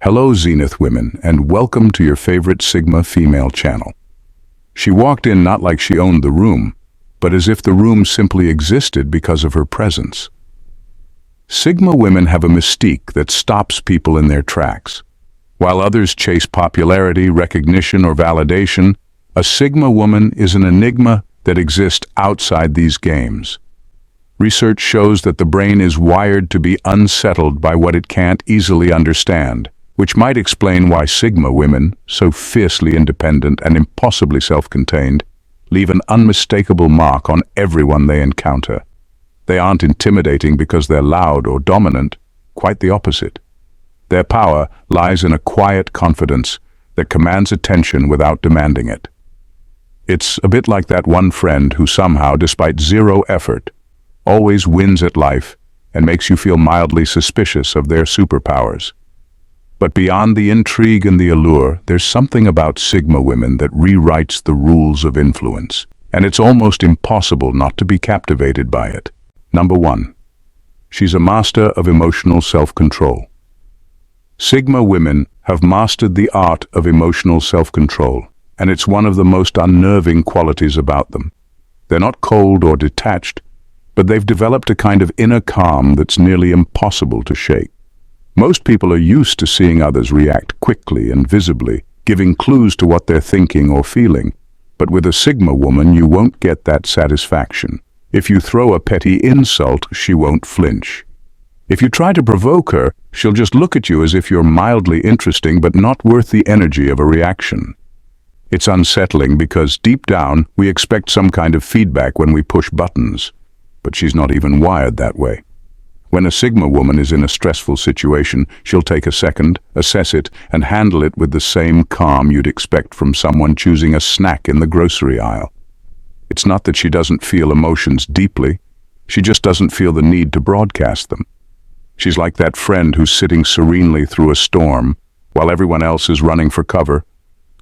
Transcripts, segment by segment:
Hello Zenith women, and welcome to your favorite Sigma female channel. She walked in not like she owned the room, but as if the room simply existed because of her presence. Sigma women have a mystique that stops people in their tracks. While others chase popularity, recognition, or validation, a Sigma woman is an enigma that exists outside these games. Research shows that the brain is wired to be unsettled by what it can't easily understand, which might explain why Sigma women, so fiercely independent and impossibly self-contained, leave an unmistakable mark on everyone they encounter. They aren't intimidating because they're loud or dominant, quite the opposite. Their power lies in a quiet confidence that commands attention without demanding it. It's a bit like that one friend who somehow, despite zero effort, always wins at life and makes you feel mildly suspicious of their superpowers. But beyond the intrigue and the allure, there's something about Sigma women that rewrites the rules of influence, and it's almost impossible not to be captivated by it. Number 1. She's a master of emotional self-control. Sigma women have mastered the art of emotional self-control, and it's one of the most unnerving qualities about them. They're not cold or detached, but they've developed a kind of inner calm that's nearly impossible to shake. Most people are used to seeing others react quickly and visibly, giving clues to what they're thinking or feeling. But with a Sigma woman, you won't get that satisfaction. If you throw a petty insult, she won't flinch. If you try to provoke her, she'll just look at you as if you're mildly interesting but not worth the energy of a reaction. It's unsettling because deep down, we expect some kind of feedback when we push buttons. But she's not even wired that way. When a Sigma woman is in a stressful situation, she'll take a second, assess it, and handle it with the same calm you'd expect from someone choosing a snack in the grocery aisle. It's not that she doesn't feel emotions deeply, she just doesn't feel the need to broadcast them. She's like that friend who's sitting serenely through a storm while everyone else is running for cover,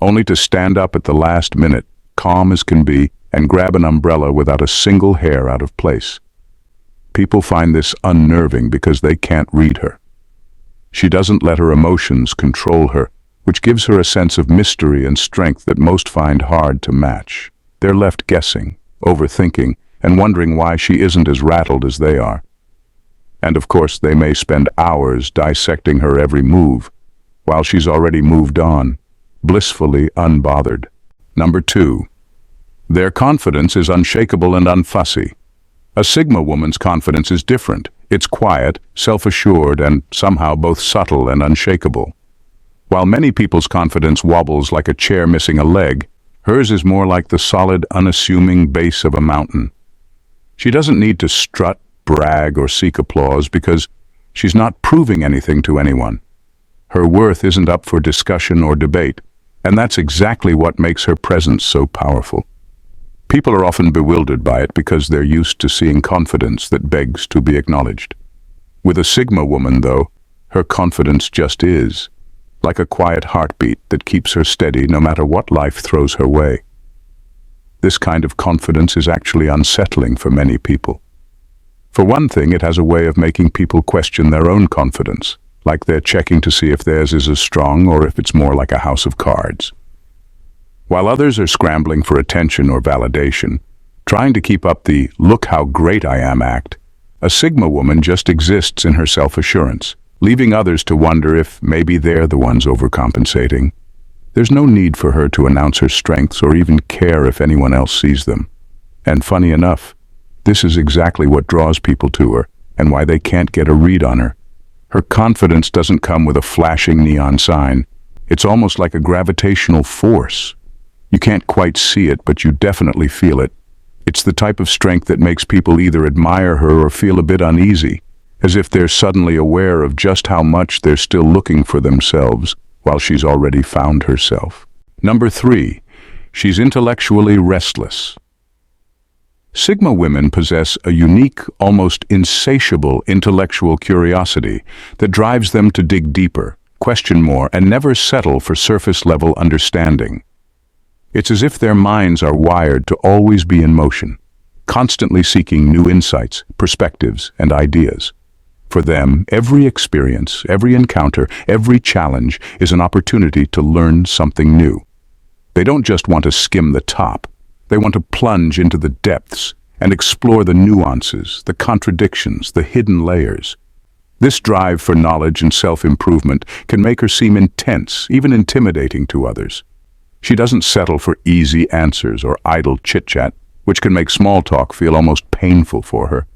only to stand up at the last minute, calm as can be, and grab an umbrella without a single hair out of place. People find this unnerving because they can't read her. She doesn't let her emotions control her, which gives her a sense of mystery and strength that most find hard to match. They're left guessing, overthinking, and wondering why she isn't as rattled as they are. And of course, they may spend hours dissecting her every move, while she's already moved on, blissfully unbothered. Number 2. Their confidence is unshakable and unfussy. A Sigma woman's confidence is different. It's quiet, self-assured, and somehow both subtle and unshakable. While many people's confidence wobbles like a chair missing a leg, hers is more like the solid, unassuming base of a mountain. She doesn't need to strut, brag, or seek applause because she's not proving anything to anyone. Her worth isn't up for discussion or debate, and that's exactly what makes her presence so powerful. People are often bewildered by it because they're used to seeing confidence that begs to be acknowledged. With a Sigma woman, though, her confidence just is, like a quiet heartbeat that keeps her steady no matter what life throws her way. This kind of confidence is actually unsettling for many people. For one thing, it has a way of making people question their own confidence, like they're checking to see if theirs is as strong or if it's more like a house of cards. While others are scrambling for attention or validation, trying to keep up the "look how great I am" act, a Sigma woman just exists in her self-assurance, leaving others to wonder if maybe they're the ones overcompensating. There's no need for her to announce her strengths or even care if anyone else sees them. And funny enough, this is exactly what draws people to her and why they can't get a read on her. Her confidence doesn't come with a flashing neon sign. It's almost like a gravitational force. You can't quite see it, but you definitely feel it. It's the type of strength that makes people either admire her or feel a bit uneasy, as if they're suddenly aware of just how much they're still looking for themselves while she's already found herself. Number 3. She's intellectually restless. Sigma women possess a unique, almost insatiable intellectual curiosity that drives them to dig deeper, question more, and never settle for surface-level understanding. It's as if their minds are wired to always be in motion, constantly seeking new insights, perspectives, and ideas. For them, every experience, every encounter, every challenge is an opportunity to learn something new. They don't just want to skim the top. They want to plunge into the depths and explore the nuances, the contradictions, the hidden layers. This drive for knowledge and self-improvement can make her seem intense, even intimidating to others. She doesn't settle for easy answers or idle chit-chat, which can make small talk feel almost painful for her.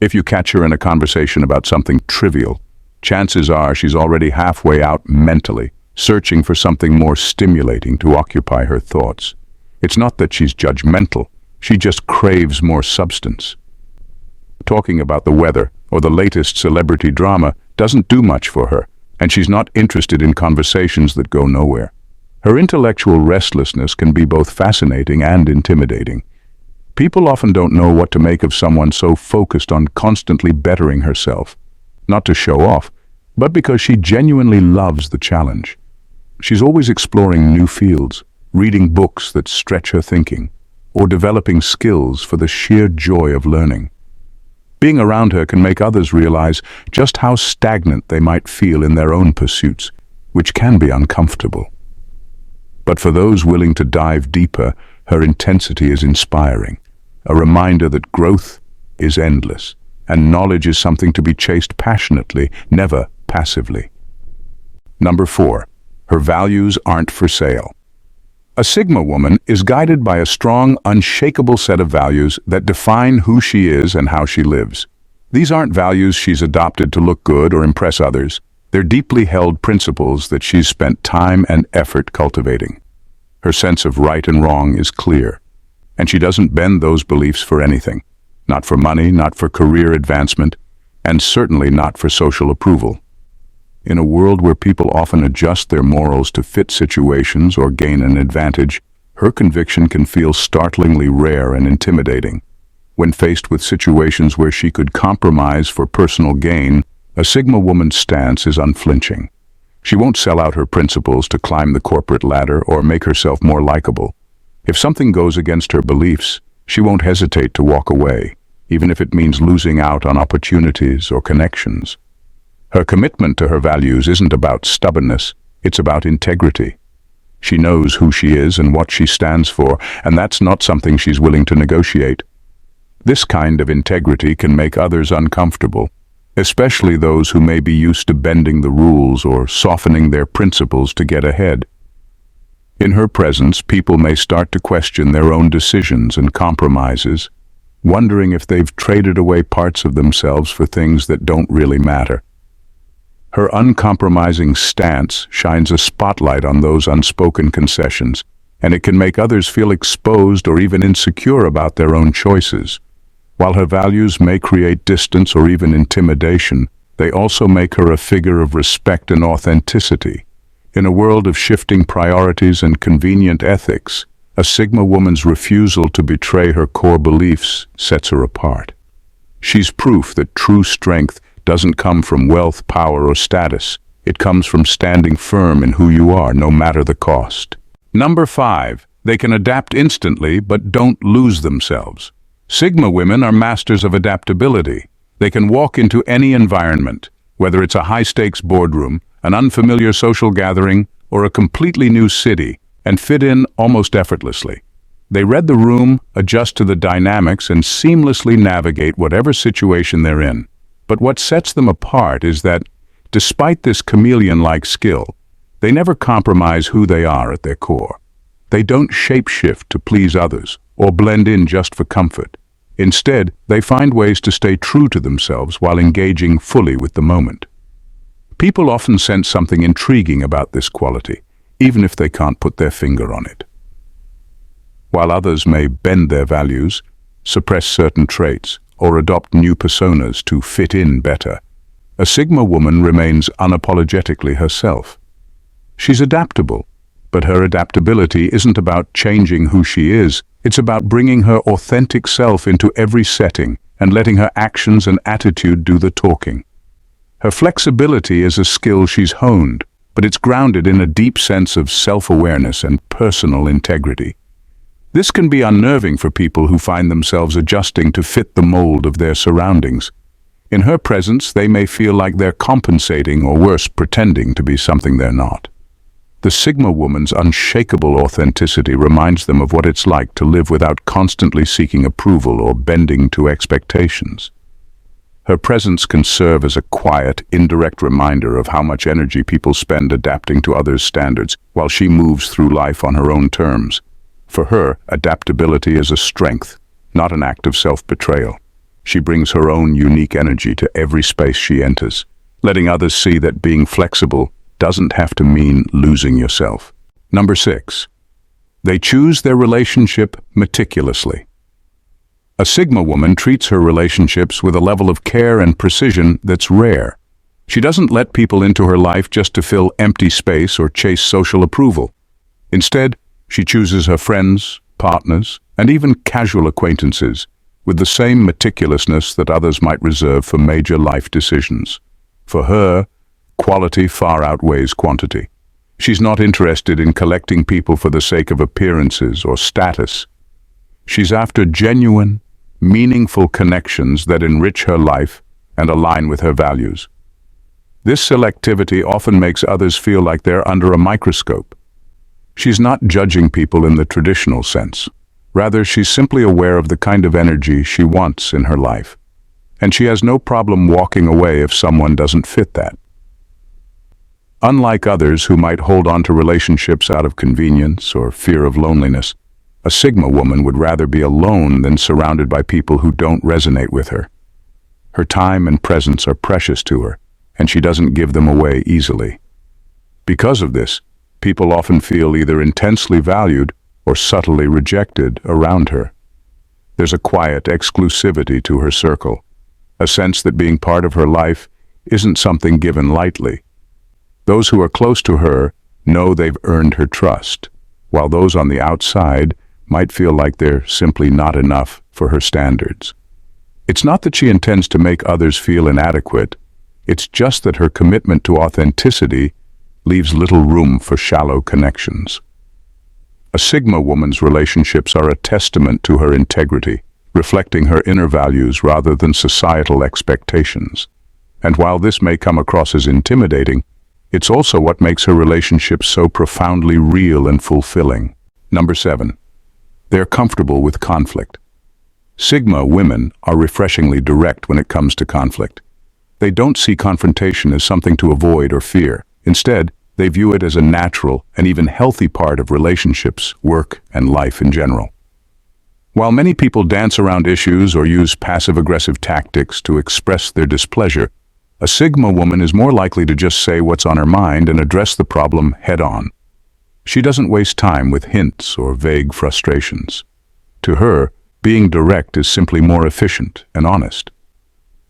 If you catch her in a conversation about something trivial, chances are she's already halfway out mentally, searching for something more stimulating to occupy her thoughts. It's not that she's judgmental, she just craves more substance. Talking about the weather or the latest celebrity drama doesn't do much for her, and she's not interested in conversations that go nowhere. Her intellectual restlessness can be both fascinating and intimidating. People often don't know what to make of someone so focused on constantly bettering herself, not to show off, but because she genuinely loves the challenge. She's always exploring new fields, reading books that stretch her thinking, or developing skills for the sheer joy of learning. Being around her can make others realize just how stagnant they might feel in their own pursuits, which can be uncomfortable. But for those willing to dive deeper, her intensity is inspiring, a reminder that growth is endless, and knowledge is something to be chased passionately, never passively. Number 4, her values aren't for sale. A Sigma woman is guided by a strong, unshakable set of values that define who she is and how she lives. These aren't values she's adopted to look good or impress others. They're deeply held principles that she's spent time and effort cultivating. Her sense of right and wrong is clear, and she doesn't bend those beliefs for anything. Not for money, not for career advancement, and certainly not for social approval. In a world where people often adjust their morals to fit situations or gain an advantage, her conviction can feel startlingly rare and intimidating. When faced with situations where she could compromise for personal gain, a Sigma woman's stance is unflinching. She won't sell out her principles to climb the corporate ladder or make herself more likable. If something goes against her beliefs, she won't hesitate to walk away, even if it means losing out on opportunities or connections. Her commitment to her values isn't about stubbornness, it's about integrity. She knows who she is and what she stands for, and that's not something she's willing to negotiate. This kind of integrity can make others uncomfortable, especially those who may be used to bending the rules or softening their principles to get ahead. In her presence, people may start to question their own decisions and compromises, wondering if they've traded away parts of themselves for things that don't really matter. Her uncompromising stance shines a spotlight on those unspoken concessions, and it can make others feel exposed or even insecure about their own choices. While her values may create distance or even intimidation, they also make her a figure of respect and authenticity. In a world of shifting priorities and convenient ethics, a Sigma woman's refusal to betray her core beliefs sets her apart. She's proof that true strength doesn't come from wealth, power, or status. It comes from standing firm in who you are, no matter the cost. Number 5, they can adapt instantly but don't lose themselves. Sigma women are masters of adaptability. They can walk into any environment, whether it's a high-stakes boardroom, an unfamiliar social gathering, or a completely new city, and fit in almost effortlessly. They read the room, adjust to the dynamics, and seamlessly navigate whatever situation they're in. But what sets them apart is that, despite this chameleon-like skill, they never compromise who they are at their core. They don't shape-shift to please others or blend in just for comfort. Instead, they find ways to stay true to themselves while engaging fully with the moment. People often sense something intriguing about this quality, even if they can't put their finger on it. While others may bend their values, suppress certain traits, or adopt new personas to fit in better, a Sigma woman remains unapologetically herself. She's adaptable, but her adaptability isn't about changing who she is. It's about bringing her authentic self into every setting and letting her actions and attitude do the talking. Her flexibility is a skill she's honed, but it's grounded in a deep sense of self-awareness and personal integrity. This can be unnerving for people who find themselves adjusting to fit the mold of their surroundings. In her presence, they may feel like they're compensating or worse, pretending to be something they're not. The Sigma woman's unshakable authenticity reminds them of what it's like to live without constantly seeking approval or bending to expectations. Her presence can serve as a quiet, indirect reminder of how much energy people spend adapting to others' standards while she moves through life on her own terms. For her, adaptability is a strength, not an act of self-betrayal. She brings her own unique energy to every space she enters, letting others see that being flexible doesn't have to mean losing yourself. Number 6. They choose their relationship meticulously. A Sigma woman treats her relationships with a level of care and precision that's rare. She doesn't let people into her life just to fill empty space or chase social approval. Instead, she chooses her friends, partners, and even casual acquaintances with the same meticulousness that others might reserve for major life decisions. For her, quality far outweighs quantity. She's not interested in collecting people for the sake of appearances or status. She's after genuine, meaningful connections that enrich her life and align with her values. This selectivity often makes others feel like they're under a microscope. She's not judging people in the traditional sense. Rather, she's simply aware of the kind of energy she wants in her life, and she has no problem walking away if someone doesn't fit that. Unlike others who might hold on to relationships out of convenience or fear of loneliness, a Sigma woman would rather be alone than surrounded by people who don't resonate with her. Her time and presence are precious to her, and she doesn't give them away easily. Because of this, people often feel either intensely valued or subtly rejected around her. There's a quiet exclusivity to her circle, a sense that being part of her life isn't something given lightly. Those who are close to her know they've earned her trust, while those on the outside might feel like they're simply not enough for her standards. It's not that she intends to make others feel inadequate, it's just that her commitment to authenticity leaves little room for shallow connections. A Sigma woman's relationships are a testament to her integrity, reflecting her inner values rather than societal expectations. And while this may come across as intimidating, it's also what makes her relationships so profoundly real and fulfilling. Number 7. They're comfortable with conflict. Sigma women are refreshingly direct when it comes to conflict. They don't see confrontation as something to avoid or fear. Instead, they view it as a natural and even healthy part of relationships, work, and life in general. While many people dance around issues or use passive-aggressive tactics to express their displeasure, a Sigma woman is more likely to just say what's on her mind and address the problem head-on. She doesn't waste time with hints or vague frustrations. To her, being direct is simply more efficient and honest.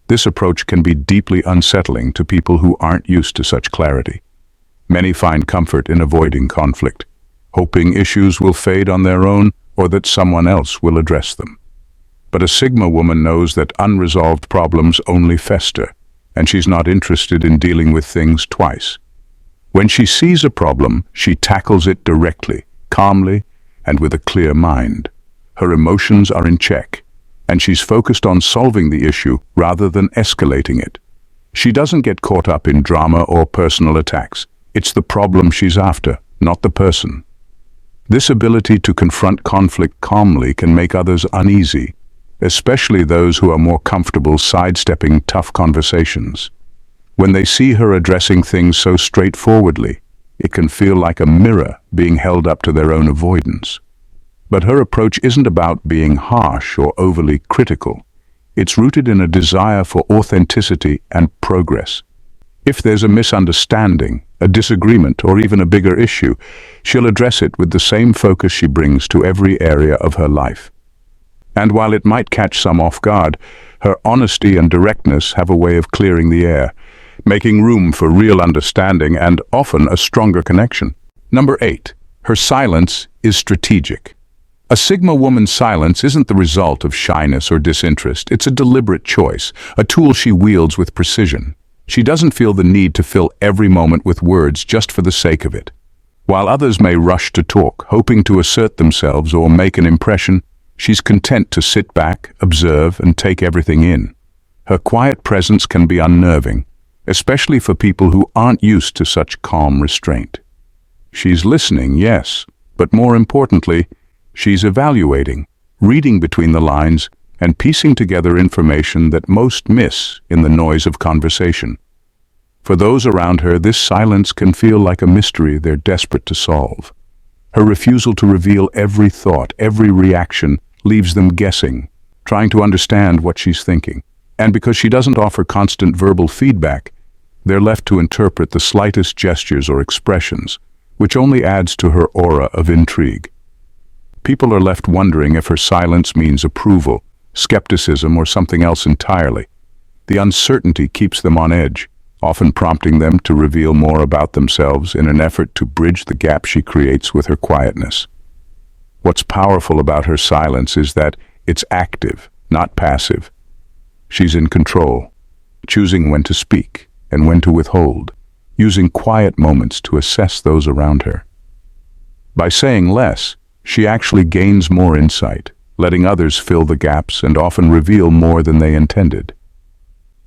This approach can be deeply unsettling to people who aren't used to such clarity. Many find comfort in avoiding conflict, hoping issues will fade on their own or that someone else will address them. But a Sigma woman knows that unresolved problems only fester, and she's not interested in dealing with things twice. When she sees a problem, she tackles it directly, calmly, and with a clear mind. Her emotions are in check, and she's focused on solving the issue rather than escalating it. She doesn't get caught up in drama or personal attacks. It's the problem she's after, not the person. This ability to confront conflict calmly can make others uneasy, especially those who are more comfortable sidestepping tough conversations. When they see her addressing things so straightforwardly, it can feel like a mirror being held up to their own avoidance. But her approach isn't about being harsh or overly critical. It's rooted in a desire for authenticity and progress. If there's a misunderstanding, a disagreement, or even a bigger issue, she'll address it with the same focus she brings to every area of her life. And while it might catch some off guard, her honesty and directness have a way of clearing the air, making room for real understanding and often a stronger connection. Number 8. Her silence is strategic. A Sigma woman's silence isn't the result of shyness or disinterest. It's a deliberate choice, a tool she wields with precision. She doesn't feel the need to fill every moment with words just for the sake of it. While others may rush to talk, hoping to assert themselves or make an impression, she's content to sit back, observe, and take everything in. Her quiet presence can be unnerving, especially for people who aren't used to such calm restraint. She's listening, yes, but more importantly, she's evaluating, reading between the lines, and piecing together information that most miss in the noise of conversation. For those around her, this silence can feel like a mystery they're desperate to solve. Her refusal to reveal every thought, every reaction, leaves them guessing, trying to understand what she's thinking. And because she doesn't offer constant verbal feedback, they're left to interpret the slightest gestures or expressions, which only adds to her aura of intrigue. People are left wondering if her silence means approval, skepticism, or something else entirely. The uncertainty keeps them on edge, often prompting them to reveal more about themselves in an effort to bridge the gap she creates with her quietness. What's powerful about her silence is that it's active, not passive. She's in control, choosing when to speak and when to withhold, using quiet moments to assess those around her. By saying less, she actually gains more insight, letting others fill the gaps and often reveal more than they intended.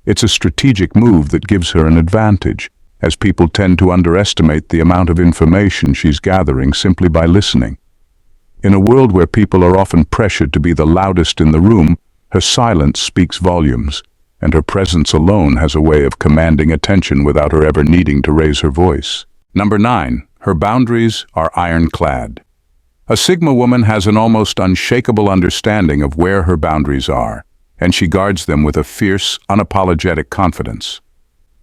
It's a strategic move that gives her an advantage, as people tend to underestimate the amount of information she's gathering simply by listening. In a world where people are often pressured to be the loudest in the room, her silence speaks volumes, and her presence alone has a way of commanding attention without her ever needing to raise her voice. Number 9. Her boundaries are ironclad. A Sigma woman has an almost unshakable understanding of where her boundaries are, and she guards them with a fierce, unapologetic confidence.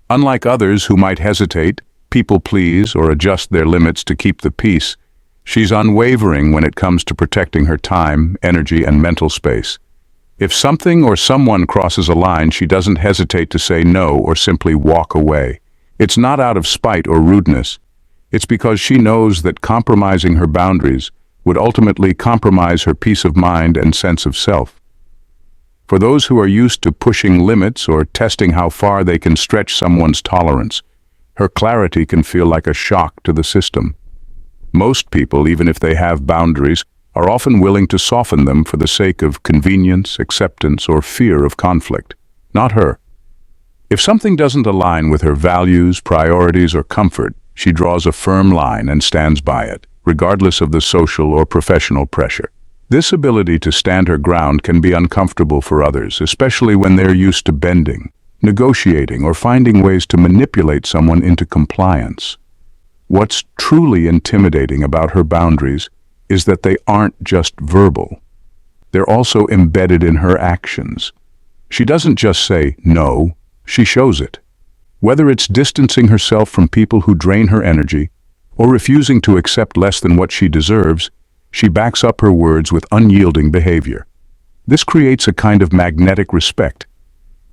Unlike others who might hesitate, people please, or adjust their limits to keep the peace, she's unwavering when it comes to protecting her time, energy, and mental space. If something or someone crosses a line, she doesn't hesitate to say no or simply walk away. It's not out of spite or rudeness. It's because she knows that compromising her boundaries would ultimately compromise her peace of mind and sense of self. For those who are used to pushing limits or testing how far they can stretch someone's tolerance, her clarity can feel like a shock to the system. Most people, even if they have boundaries, are often willing to soften them for the sake of convenience, acceptance, or fear of conflict. Not her. If something doesn't align with her values, priorities, or comfort, she draws a firm line and stands by it, regardless of the social or professional pressure. This ability to stand her ground can be uncomfortable for others, especially when they're used to bending, negotiating, or finding ways to manipulate someone into compliance. What's truly intimidating about her boundaries is that they aren't just verbal. They're also embedded in her actions. She doesn't just say no, she shows it. Whether it's distancing herself from people who drain her energy, or refusing to accept less than what she deserves, she backs up her words with unyielding behavior. This creates a kind of magnetic respect.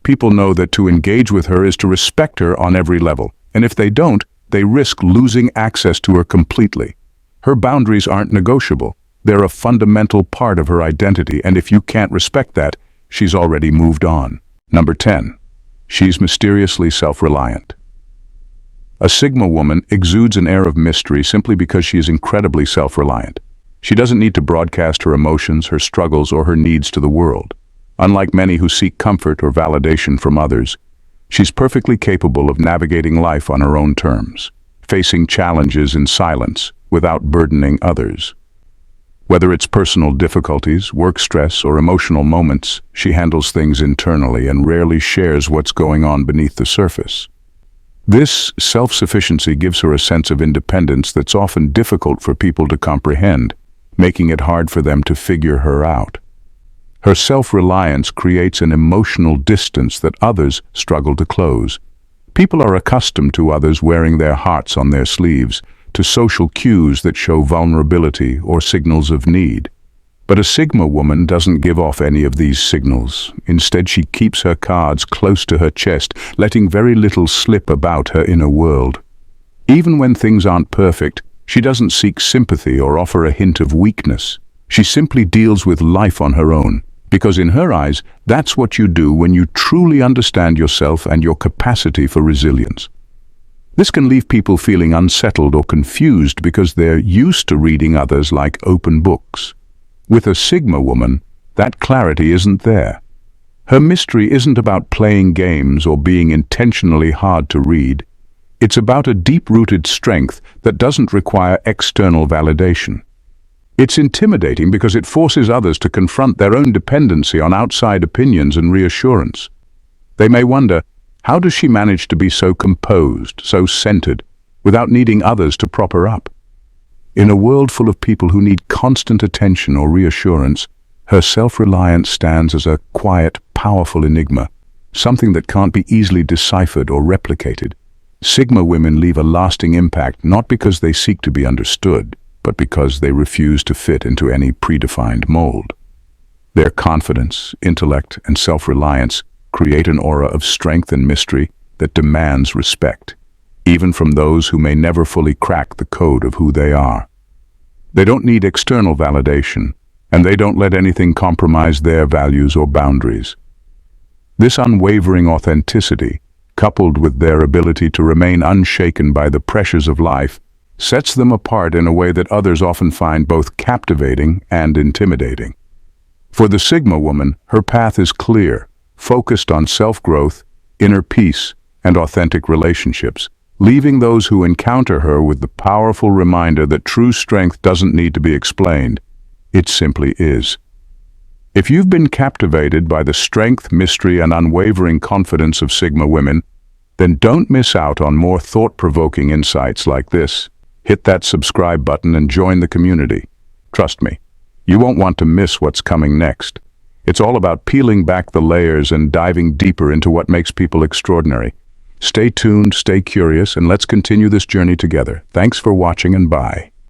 People know that to engage with her is to respect her on every level, and if they don't, they risk losing access to her completely. Her boundaries aren't negotiable. They're a fundamental part of her identity, and if you can't respect that, she's already moved on. Number 10. She's mysteriously self-reliant. A Sigma woman exudes an air of mystery simply because she is incredibly self-reliant. She doesn't need to broadcast her emotions, her struggles, or her needs to the world. Unlike many who seek comfort or validation from others, she's perfectly capable of navigating life on her own terms, facing challenges in silence without burdening others. Whether it's personal difficulties, work stress, or emotional moments, she handles things internally and rarely shares what's going on beneath the surface. This self-sufficiency gives her a sense of independence that's often difficult for people to comprehend, making it hard for them to figure her out. Her self-reliance creates an emotional distance that others struggle to close. People are accustomed to others wearing their hearts on their sleeves, to social cues that show vulnerability or signals of need. But a Sigma woman doesn't give off any of these signals. Instead, she keeps her cards close to her chest, letting very little slip about her inner world. Even when things aren't perfect, she doesn't seek sympathy or offer a hint of weakness. She simply deals with life on her own, because in her eyes, that's what you do when you truly understand yourself and your capacity for resilience. This can leave people feeling unsettled or confused because they're used to reading others like open books. With a Sigma woman, that clarity isn't there. Her mystery isn't about playing games or being intentionally hard to read. It's about a deep-rooted strength that doesn't require external validation. It's intimidating because it forces others to confront their own dependency on outside opinions and reassurance. They may wonder, how does she manage to be so composed, so centered, without needing others to prop her up? In a world full of people who need constant attention or reassurance, her self-reliance stands as a quiet, powerful enigma, something that can't be easily deciphered or replicated. Sigma women leave a lasting impact not because they seek to be understood, but because they refuse to fit into any predefined mold. Their confidence, intellect, and self-reliance create an aura of strength and mystery that demands respect, even from those who may never fully crack the code of who they are. They don't need external validation, and they don't let anything compromise their values or boundaries. This unwavering authenticity, coupled with their ability to remain unshaken by the pressures of life, sets them apart in a way that others often find both captivating and intimidating. For the Sigma woman, her path is clear, focused on self-growth, inner peace, and authentic relationships, leaving those who encounter her with the powerful reminder that true strength doesn't need to be explained. It simply is. If you've been captivated by the strength, mystery, and unwavering confidence of Sigma women, then don't miss out on more thought-provoking insights like this. Hit that subscribe button and join the community. Trust me, you won't want to miss what's coming next. It's all about peeling back the layers and diving deeper into what makes people extraordinary. Stay tuned, stay curious, and let's continue this journey together. Thanks for watching and bye.